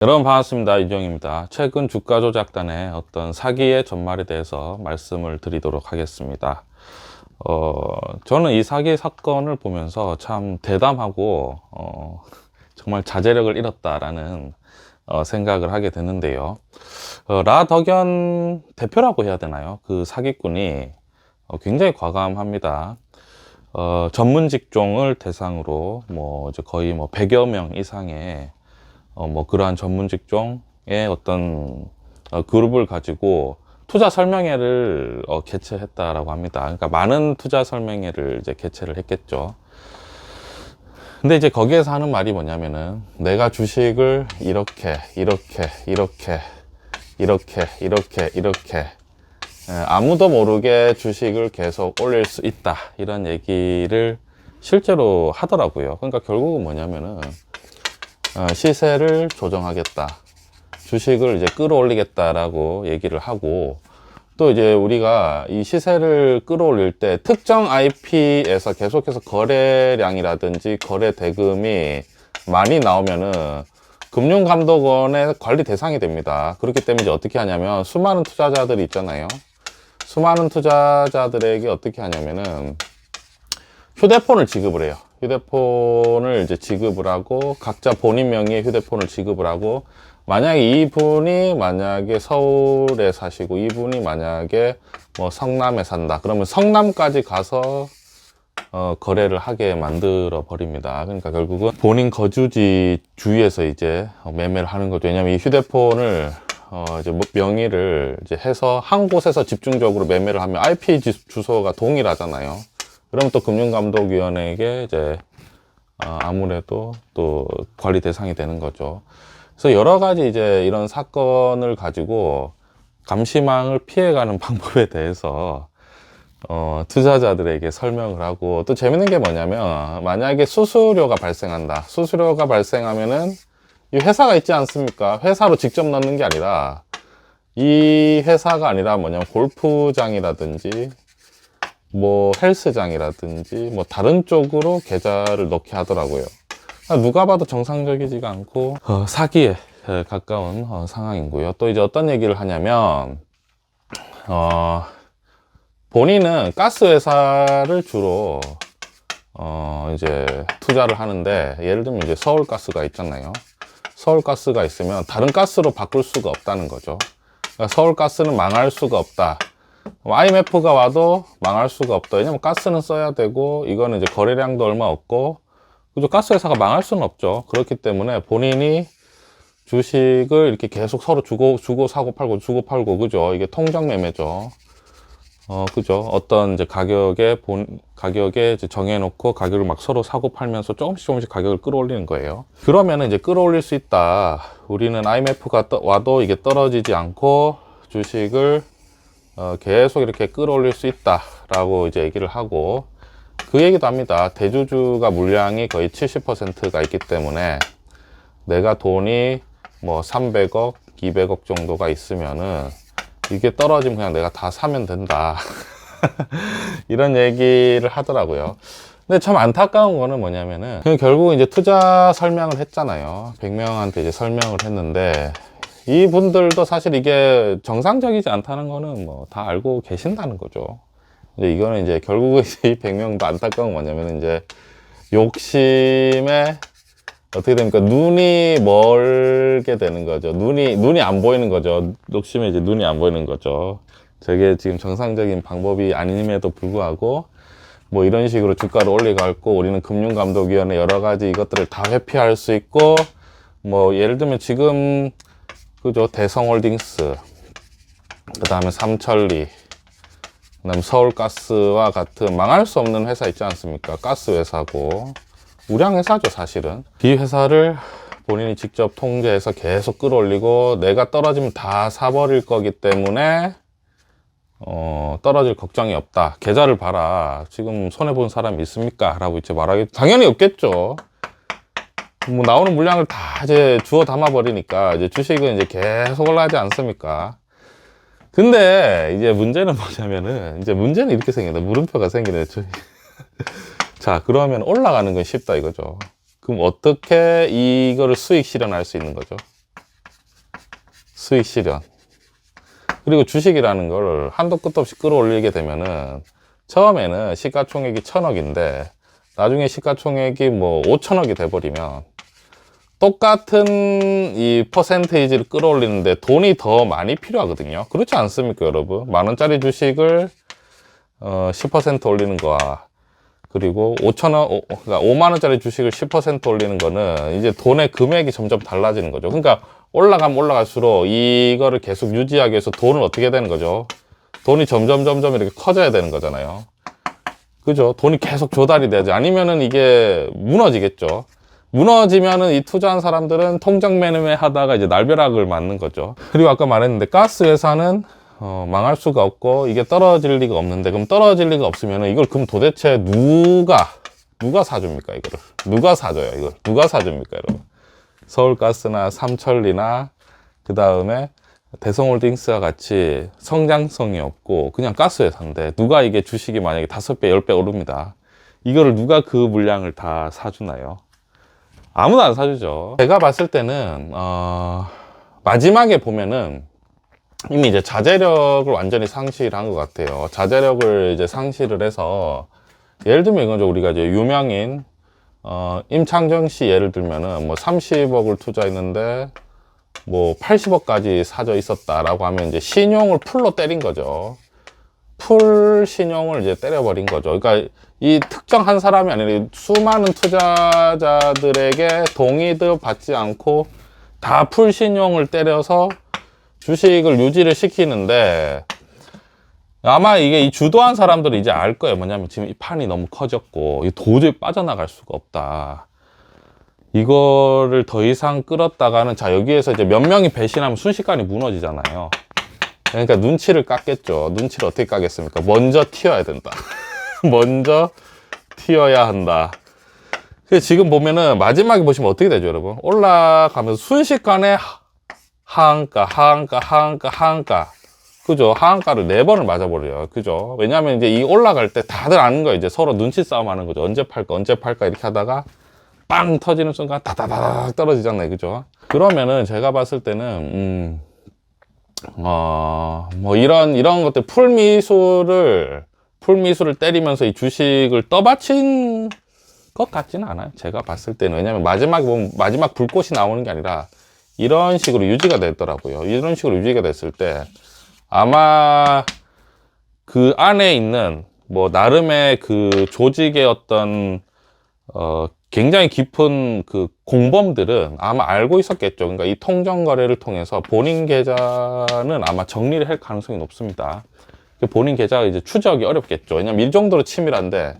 여러분 반갑습니다. 이정입니다. 최근 주가 조작단의 어떤 사기의 전말에 대해서 말씀을 드리도록 하겠습니다. 저는 이 사기 사건을 보면서 참 대담하고 정말 자제력을 잃었다라는 생각을 하게 됐는데요. 라덕연 대표라고 해야 되나요? 그 사기꾼이 굉장히 과감합니다. 전문 직종을 대상으로 이제 거의 100여 명 이상의 그러한 전문 직종의 어떤 그룹을 가지고 투자 설명회를 개최했다라고 합니다. 그러니까 많은 투자 설명회를 이제 개최를 했겠죠. 근데 이제 거기에서 하는 말이 뭐냐면은 내가 주식을 이렇게 아무도 모르게 주식을 계속 올릴 수 있다, 이런 얘기를 실제로 하더라고요. 그러니까 결국은 뭐냐면은 시세를 조정하겠다, 주식을 이제 끌어올리겠다라고 얘기를 하고, 또 이제 우리가 이 시세를 끌어올릴 때 특정 IP에서 계속해서 거래량이라든지 거래 대금이 많이 나오면은 금융감독원의 관리 대상이 됩니다. 그렇기 때문에 이제 어떻게 하냐면 수많은 투자자들이 있잖아요. 수많은 투자자들에게 어떻게 하냐면은 휴대폰을 지급을 해요. 휴대폰을 이제 지급을 하고, 각자 본인 명의의 휴대폰을 지급을 하고, 만약에 이분이 서울에 사시고 이분이 만약에 성남에 산다 그러면 성남까지 가서 거래를 하게 만들어 버립니다. 그러니까 결국은 본인 거주지 주위에서 이제 매매를 하는 거죠. 왜냐면 이 휴대폰을 이제 명의를 이제 해서 한 곳에서 집중적으로 매매를 하면 IP 주소가 동일하잖아요. 그러면 또 금융감독위원회에게 이제 아무래도 또 관리 대상이 되는 거죠. 그래서 여러 가지 이제 이런 사건을 가지고 감시망을 피해가는 방법에 대해서 투자자들에게 설명을 하고, 또 재밌는 게 뭐냐면 만약에 수수료가 발생한다. 수수료가 발생하면은 이 회사가 있지 않습니까? 회사로 직접 넣는 게 아니라, 이 회사가 아니라 뭐냐면 골프장이라든지 헬스장이라든지 다른 쪽으로 계좌를 넣게 하더라고요. 누가 봐도 정상적이지가 않고 사기에 가까운 상황이고요. 또 이제 어떤 얘기를 하냐면 본인은 가스 회사를 주로 이제 투자를 하는데, 예를 들면 이제 서울가스가 있잖아요. 서울가스가 있으면 다른 가스로 바꿀 수가 없다는 거죠. 그러니까 서울가스는 망할 수가 없다. IMF가 와도 망할 수가 없다. 왜냐면 가스는 써야 되고, 이거는 이제 거래량도 얼마 없고, 그죠? 가스 회사가 망할 수는 없죠. 그렇기 때문에 본인이 주식을 이렇게 계속 서로 주고 사고 팔고, 그죠? 이게 통정 매매죠. 그죠? 어떤 이제 가격에 이제 정해놓고 가격을 막 서로 사고 팔면서 조금씩 가격을 끌어올리는 거예요. 그러면은 이제 끌어올릴 수 있다. 우리는 IMF가 와도 이게 떨어지지 않고 주식을 계속 이렇게 끌어올릴 수 있다라고 이제 얘기를 하고, 그 얘기도 합니다. 대주주가 물량이 거의 70%가 있기 때문에 내가 돈이 300억, 200억 정도가 있으면은 이게 떨어지면 그냥 내가 다 사면 된다. 이런 얘기를 하더라고요. 근데 참 안타까운 거는 뭐냐면은 결국 이제 투자 설명을 했잖아요. 100명한테 이제 설명을 했는데, 이분들도 사실 이게 정상적이지 않다는 거는 다 알고 계신다는 거죠. 이제 이거는 이제 결국은 이 100명도 안타까운 건 뭐냐면 이제 욕심에 어떻게 됩니까? 눈이 멀게 되는 거죠. 눈이 안 보이는 거죠. 욕심에 이제 눈이 안 보이는 거죠. 저게 지금 정상적인 방법이 아님에도 불구하고 이런 식으로 주가를 올리고, 우리는 금융감독위원회 여러 가지 이것들을 다 회피할 수 있고, 예를 들면 지금 그죠? 대성홀딩스, 그 다음에 삼천리, 그 다음에 서울가스와 같은 망할 수 없는 회사 있지 않습니까? 가스 회사고 우량 회사죠. 사실은 이 회사를 본인이 직접 통제해서 계속 끌어올리고, 내가 떨어지면 다 사버릴 거기 때문에 떨어질 걱정이 없다. 계좌를 봐라, 지금 손해본 사람이 있습니까? 라고 이제 말하기 당연히 없겠죠. 나오는 물량을 다 이제 주워 담아 버리니까 이제 주식은 이제 계속 올라가지 않습니까? 근데 이제 문제는 뭐냐면은, 이제 문제는 이렇게 생긴다. 물음표가 생기네. 자, 그러면 올라가는 건 쉽다 이거죠. 그럼 어떻게 이거를 수익 실현할 수 있는 거죠? 수익 실현. 그리고 주식이라는 걸 한도 끝도 없이 끌어올리게 되면은 처음에는 시가총액이 1000억인데 나중에 시가총액이 뭐 5000억이 돼버리면 똑같은 이 퍼센테이지를 끌어올리는데 돈이 더 많이 필요하거든요. 그렇지 않습니까, 여러분? 만원짜리 주식을 10% 올리는 거와 그리고 5천원, 그러니까 5만원짜리 주식을 10% 올리는 거는 이제 돈의 금액이 점점 달라지는 거죠. 그러니까 올라가면 올라갈수록 이거를 계속 유지하기 위해서 돈을 어떻게 해야 되는 거죠? 돈이 점점 이렇게 커져야 되는 거잖아요. 그죠? 돈이 계속 조달이 돼야지. 아니면은 이게 무너지겠죠. 무너지면은 이 투자한 사람들은 통장 매매 하다가 이제 날벼락을 맞는 거죠. 그리고 아까 말했는데 가스 회사는 망할 수가 없고 이게 떨어질 리가 없는데, 그럼 떨어질 리가 없으면은 이걸 그럼 도대체 누가 사줍니까? 이거를 누가 사줘요? 이걸 누가 사줍니까, 여러분? 서울가스나 삼천리나 그 다음에 대성홀딩스와 같이 성장성이 없고 그냥 가스 회사인데 누가 이게 주식이 만약에 5배, 10배 오릅니다. 이거를 누가 그 물량을 다 사주나요? 아무도 안 사주죠. 제가 봤을 때는 마지막에 보면은 이미 이제 자제력을 완전히 상실한 것 같아요. 자제력을 이제 상실을 해서 예를 들면 이거죠. 우리가 이제 유명인 임창정 씨 예를 들면은 뭐 30억을 투자했는데 뭐 80억까지 사져 있었다라고 하면 이제 신용을 풀로 때린 거죠. 풀 신용을 이제 때려버린 거죠. 그러니까 이 특정 한 사람이 아니라 수많은 투자자들에게 동의도 받지 않고 다 풀 신용을 때려서 주식을 유지를 시키는데, 아마 이게 이 주도한 사람들은 이제 알 거예요. 뭐냐면 지금 이 판이 너무 커졌고 도저히 빠져나갈 수가 없다. 이거를 더 이상 끌었다가는, 자, 여기에서 이제 몇 명이 배신하면 순식간에 무너지잖아요. 그러니까 눈치를 깠겠죠. 눈치를 어떻게 까겠습니까? 먼저 튀어야 된다. 먼저 튀어야 한다. 그래서 지금 보면은 마지막에 보시면 어떻게 되죠, 여러분? 올라가면서 순식간에 하한가. 그죠? 하한가를 4번을 맞아버려요. 그죠? 왜냐하면 이제 이 올라갈 때 다들 아는 거예요. 이제 서로 눈치 싸움 하는 거죠. 언제 팔까 이렇게 하다가 빵 터지는 순간 다다다닥 떨어지잖아요. 그죠? 그러면은 제가 봤을 때는 뭐 이런 것들 풀미수를 때리면서 이 주식을 떠받친 것 같지는 않아요. 제가 봤을 때는. 왜냐면 마지막에 보면 마지막 불꽃이 나오는 게 아니라 이런 식으로 유지가 됐더라고요. 이런 식으로 유지가 됐을 때 아마 그 안에 있는 뭐 나름의 그 조직의 어떤 굉장히 깊은 그 공범들은 아마 알고 있었겠죠. 그러니까 이 통정 거래를 통해서 본인 계좌는 아마 정리를 할 가능성이 높습니다. 본인 계좌가 이제 추적이 어렵겠죠. 왜냐면 이 정도로 치밀한데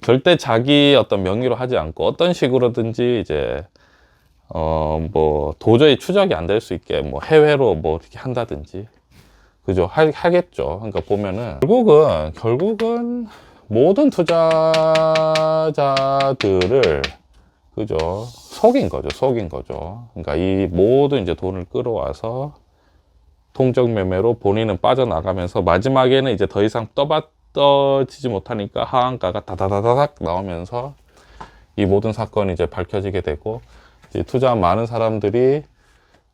절대 자기 어떤 명의로 하지 않고 어떤 식으로든지 이제 뭐 도저히 추적이 안 될 수 있게 뭐 해외로 뭐 어떻게 한다든지, 그죠? 하겠죠. 그러니까 보면은 결국은 모든 투자자들을, 그죠? 속인 거죠. 그러니까 이 모든 이제 돈을 끌어와서 통정 매매로 본인은 빠져나가면서 마지막에는 이제 더 이상 떠지지 못하니까 하한가가 다다다닥 나오면서 이 모든 사건이 이제 밝혀지게 되고, 이제 투자한 많은 사람들이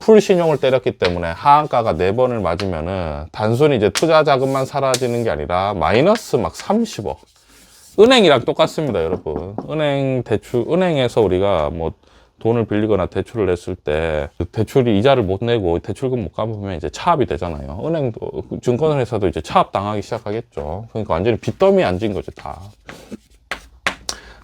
풀 신용을 때렸기 때문에 하한가가 4번을 맞으면은 단순히 이제 투자 자금만 사라지는 게 아니라 마이너스 막 30억. 은행이랑 똑같습니다, 여러분. 은행에서 우리가 뭐 돈을 빌리거나 대출을 했을 때 대출이 이자를 못 내고 대출금 못 갚으면 이제 차압이 되잖아요. 은행도, 증권회사도 이제 차압 당하기 시작하겠죠. 그러니까 완전히 빚더미에 앉은 거죠, 다.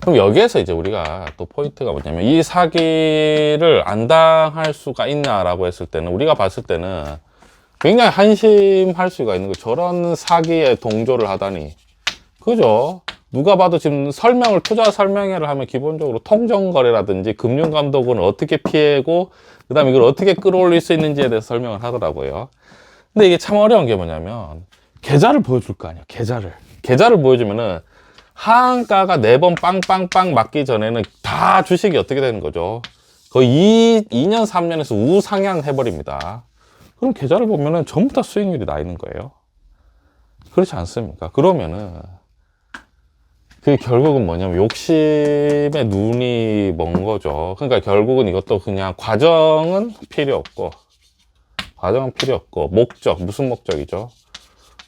그럼 여기에서 이제 우리가 또 포인트가 뭐냐면, 이 사기를 안 당할 수가 있냐라고 했을 때는, 우리가 봤을 때는 굉장히 한심할 수가 있는 거예요. 저런 사기에 동조를 하다니. 그죠? 누가 봐도 지금 투자 설명회를 하면 기본적으로 통정거래라든지 금융감독은 어떻게 피해고, 그 다음에 이걸 어떻게 끌어올릴 수 있는지에 대해서 설명을 하더라고요. 근데 이게 참 어려운 게 뭐냐면, 계좌를 보여줄 거 아니야, 계좌를 보여주면은, 하한가가 4번 빵빵빵 맞기 전에는 다 주식이 어떻게 되는 거죠? 거의 2년, 3년에서 우상향 해버립니다. 그럼 계좌를 보면은 전부 다 수익률이 나 있는 거예요. 그렇지 않습니까? 그러면은, 그 결국은 뭐냐면 욕심에 눈이 먼 거죠. 그러니까 결국은 이것도 그냥 과정은 필요 없고, 과정은 필요 없고, 목적, 무슨 목적이죠?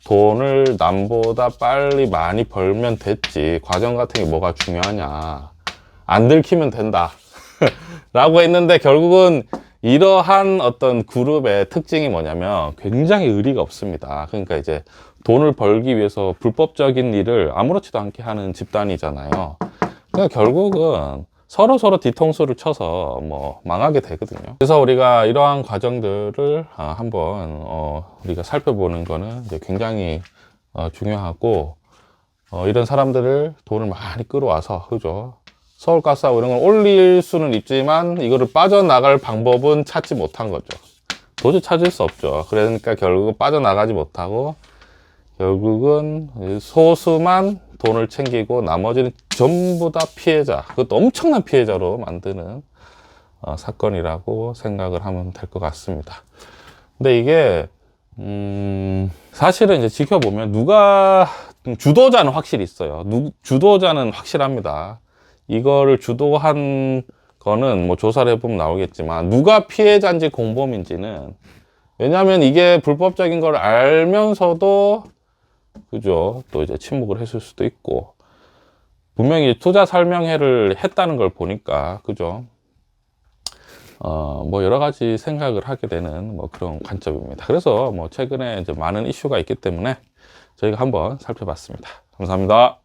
돈을 남보다 빨리 많이 벌면 됐지. 과정 같은 게 뭐가 중요하냐. 안 들키면 된다. 라고 했는데 결국은 이러한 어떤 그룹의 특징이 뭐냐면 굉장히 의리가 없습니다. 그러니까 이제 돈을 벌기 위해서 불법적인 일을 아무렇지도 않게 하는 집단이잖아요. 그러니까 결국은 서로 뒤통수를 쳐서 뭐 망하게 되거든요. 그래서 우리가 이러한 과정들을 한번 우리가 살펴보는 거는 이제 굉장히 중요하고, 이런 사람들을 돈을 많이 끌어와서, 그죠? 서울가스하고 이런 걸 올릴 수는 있지만 이거를 빠져나갈 방법은 찾지 못한 거죠. 도저히 찾을 수 없죠. 그러니까 결국은 빠져나가지 못하고 결국은 소수만 돈을 챙기고 나머지는 전부 다 피해자, 그것도 엄청난 피해자로 만드는 사건이라고 생각을 하면 될 것 같습니다. 근데 이게 사실은 이제 지켜보면 누가 주도자는 확실히 있어요. 주도자는 확실합니다. 이거를 주도한 거는 뭐 조사를 해보면 나오겠지만 누가 피해자인지 공범인지는, 왜냐하면 이게 불법적인 걸 알면서도, 그죠, 또 이제 침묵을 했을 수도 있고, 분명히 투자 설명회를 했다는 걸 보니까, 그죠, 뭐 여러 가지 생각을 하게 되는 뭐 그런 관점입니다. 그래서 뭐 최근에 이제 많은 이슈가 있기 때문에 저희가 한번 살펴봤습니다. 감사합니다.